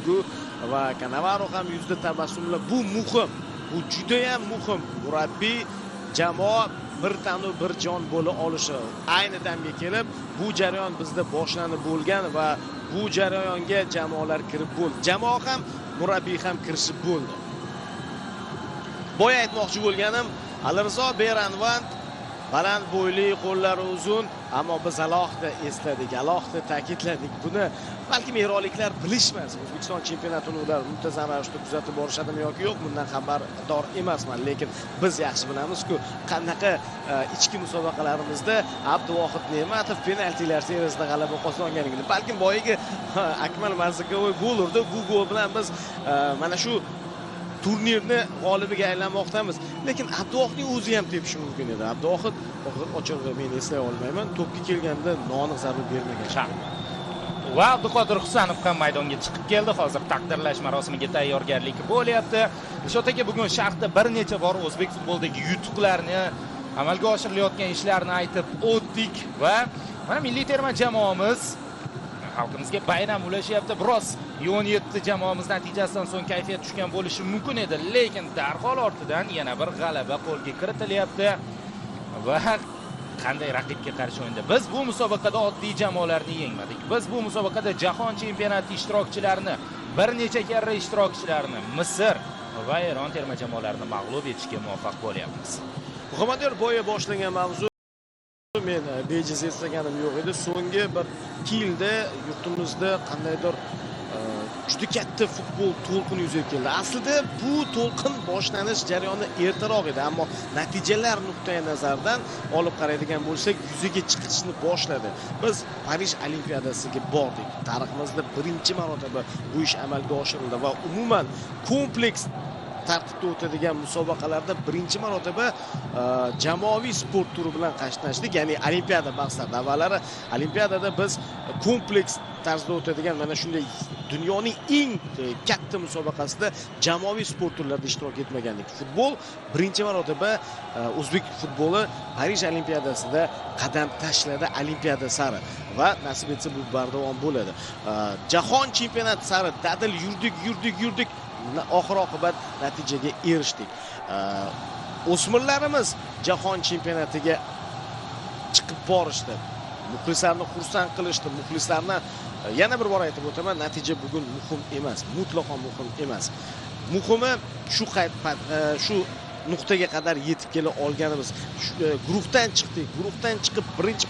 kulgu va Cannavaro ham yuzda tabassumlar. Bu muhim. Bu juda ham muhim. Murabbiy, jamoa bir tanu bir jon bo'la olishi. Ayni damga kelib bu jarayon bizda boshlanib bo'lgan va bu jarayonga jamoalar kirib bo'ldi. Jamoa ham, murabbiy ham kirishib bo'ldi. Boya aytmoqchi bo'lganim, Alirizo Beranvand baland bo'yli, qo'llari uzun, ammo biz alohida esladik, alohida ta'kidladik. Buni balki eronliklar bilishmas. O'zbekiston chempionatini ular muntazam ravishda kuzatib borishadimi yoki yo'q, bundan xabardor emasman, lekin biz yaxshi bilamiz-ku, qanaqa ichki musobaqalarimizda Abduvohid Ne'matov penaltilar seriyasida g'alaba qozonganligini, balkim boyagi Akmal Marziqo'y gol urdi. Bu gol bilan biz mana shu turnirni g'olibiga aylanmoqdamiz. Lekin Abduvohidning o'zi ham tepishi mumkin edi. Abduvohid ochig'i men eslay olmayman, to'pga kelganda noaniq zarba bermagan. Va Abduqodir Husanov ham maydonga chiqib keldi. Hozir taqdirlash marosimiga tayyorgarlik bo'lyapti. Dilshod aka, bugun sharhda bir necha bor o'zbek futbolidagi yutuqlarni, amalga oshirilayotgan ishlarni aytib o'tdik va mana milliy terma jamoamiz xalqimizga bayram ulashyapti. Biroz 17 jamoamiz natijasidan so'ng kayfiyat tushgan bo'lishi mumkin edi, lekin darhol ortidan yana bir g'alaba qo'lga kiritilyapti. Va qanday raqibga qarshi o'yinda biz bu musobaqada oddiy jamoalarni yengmadik. Biz bu musobaqada jahon chempionati ishtirokchilarini, bir necha karra ishtirokchilarini, Misr va Eron terma jamoalarini mag'lub etishga muvaffaq bo'lyapmiz. Muhammadyor boya boshlangan mavzu men bejiz eslaganim yo'q edi. So'nggi bir 2 yilda yurtimizda qandaydir juda katta futbol to'lqini yuzaga keldi. Aslida bu to'lqin boshlanish jarayoni ertaroq edi, ammo natijalar nuqtai nazaridan olib qaraydigan bo'lsak, yuzaga chiqishni boshladi. Biz Parij Olimpiadasiga bordik. Tariximizda birinchi marotaba bu ish amalga oshirildi va umuman kompleks tartibda o'tadigan musobaqalarda birinchi marotaba jamoaviy sport turi bilan qatnashdik. Ya'ni olimpiada bahslari avvallari olimpiadada biz kompleks tarzda o'tadigan mana shunday dunyoning eng katta musobaqasida jamoaviy sport turlarida ishtirok etmagandik. Futbol birinchi marotaba o'zbek futboli Parij olimpiadasida qadam tashladi, olimpiada sari va nasib etsa bu bardavom bo'ladi. Jahon chempionati sari dadil yurdik. Oxir oqibat natijaga erishdik. O'smirlarimiz jahon chempionatiga chiqib borishdi. Muxlislarni xursand qilishdi. Muxlislarni yana bir bor aytib o'taman, natija bugun muhim emas, mutlaqo muhim emas. Muhimi shu nuqtaga qadar yetib kela olganimiz. Guruhdan chiqdik. Guruhdan chiqib birinchi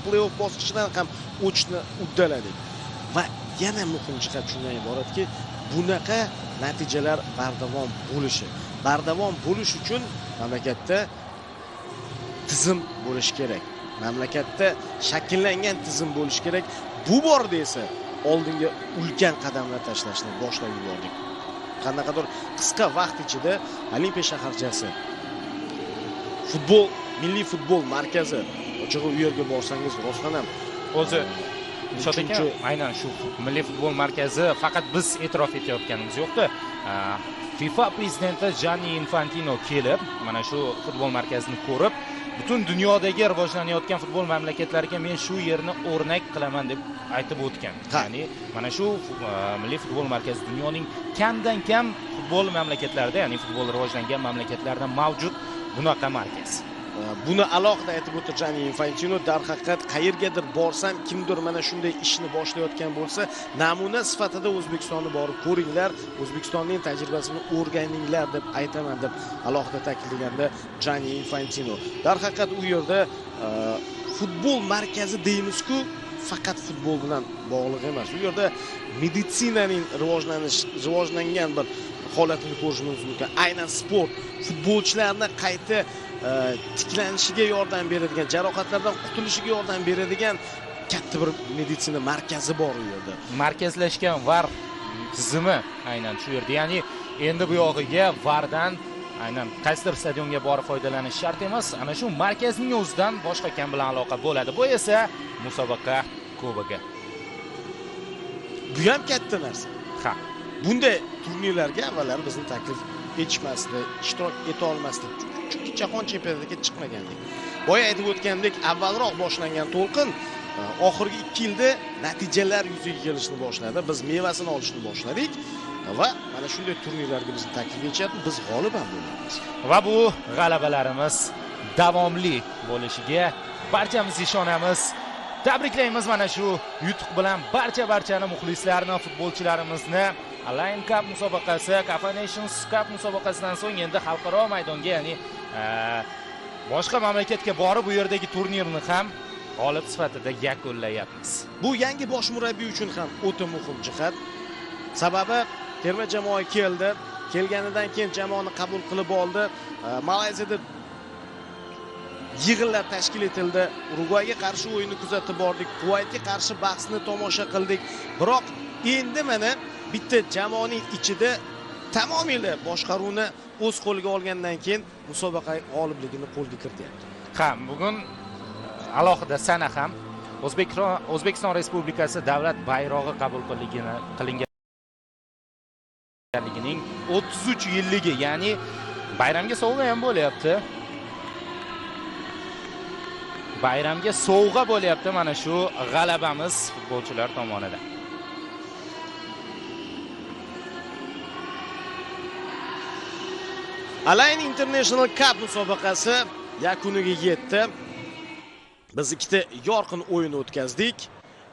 play-off bosqichidan ham o'tishni uddaladik. Va yana muhim jihat shundan iboratki, bunaqa natijalar bardavom bo'lishi. Bardavom bo'lish uchun mamlakatda tizim bo'lishi kerak. Mamlakatda shakllangan tizim bo'lishi kerak. Bu borda esa oldinga ulkan qadamlar tashlashni boshlab yubordik. Qanaqadir qisqa vaqt ichida Olimpiya shaharchasi, futbol, milliy futbol markazi, ochig'i u yerga borsangiz rostdan ham o'zi Dilshod aka, aynan shu milliy futbol markazi faqat biz e'tirof etayotganimiz yo'qdi. FIFA prezidenti Gianni Infantino kelib, mana shu futbol markazini ko'rib, butun dunyodagi rivojlanayotgan futbol mamlakatlariga men shu yerni o'rnak qilaman deb aytib o'tgan. Ya'ni mana shu milliy futbol markazi dunyoning kamdan kam futbol mamlakatlarida, ya'ni futbol rivojlangan mamlakatlarda mavjud bunaqa markaz. Buni alohida aytib o'tdi Gianni Infantino. Darhaqiqat qayergadir borsam, kimdir mana shunday ishni boshlayotgan bo'lsa, namuna sifatida O'zbekistonni borib ko'ringlar, O'zbekistonning tajribasini o'rganinglar deb aytaman deb alohida ta'kidlaganda Gianni Infantino. Darhaqiqat u yerda futbol markazi deymiz-ku, faqat futbol bilan bog'liq emas. U yerda meditsinaning rivojlangan bir holatini ko'rishimiz mumkin. Aynan sport futbolchilarni qayta tiklanishiga yordam beradigan, jarohatlardan qutulishiga yordam beradigan katta bir meditsina markazi bor u yerda. Markazlashgan VAR tizimi aynan shu yerda. Ya'ni endi bu yog'iga VARdan aynan qaysidir stadionga borib foydalanish shart emas. Ana shu markazning o'zidan boshqa kam bilan aloqa bo'ladi. Bu esa musobaqa kubogi. Bu ham katta narsa. Ha. Bunday turnirlarga avvallari bizni taklif etishmasdi, ishtirok eta olmasdik. Chunki jahon chempionatiga chiqmagandik. Boya aytib o'tgandek, avvalroq boshlangan to'lqin oxirgi 2 yilda natijalar yuzaga kelishni boshladi. Biz mevasini olishni boshladik va mana shunday turnirlarga bizni taklif etishyapti. Biz g'olib ham bo'lamiz. Va bu g'alabalarimiz davomli bo'lishiga barchamiz ishonamiz. Tabriklaymiz mana shu yutuq bilan barchani muxlislarni, futbolchilarimizni. Line Cup musobaqasi, Cafe Nations Cup musobaqasidan so'ng endi xalqaro maydonga, ya'ni boshqa mamlakatga borib bu yerdagi turnirni ham g'olib sifatida yakunlayapmiz. Bu yangi bosh murabbiy uchun ham o'ta muhim jihat. Sababi terma jamoa keldi. Kelganidan keyin jamoani qabul qilib oldi. Malayziyada yig'inlar tashkil etildi. Urugvayga qarshi o'yinni kuzatib bordik. Kuvaytga qarshi bahsni tomosha qildik. Biroq endi mana bitta jamoaning ichida tamomila boshqaruvni o'z qo'liga olgandan keyin musobaqa g'olibligini qo'lga kirityapti. Ha, bugun alohida sana ham O'zbekiston Respublikasi davlat bayrog'i qabul qilinganining 33 yilligi, ya'ni bayramga sovg'a ham bo'lyapti. Bayramga sovg'a bo'lyapti mana shu g'alabamiz futbolchilar tomonidan. Align International Cup musobaqasi yakuniga yetdi. Biz ikkita yorqin o'yin o'tkazdik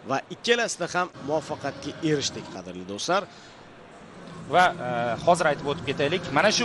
va ikkalasida ham muvaffaqiyatga erishdik, qadrli do'stlar. Va hozir aytib o'tib ketaylik. Mana shu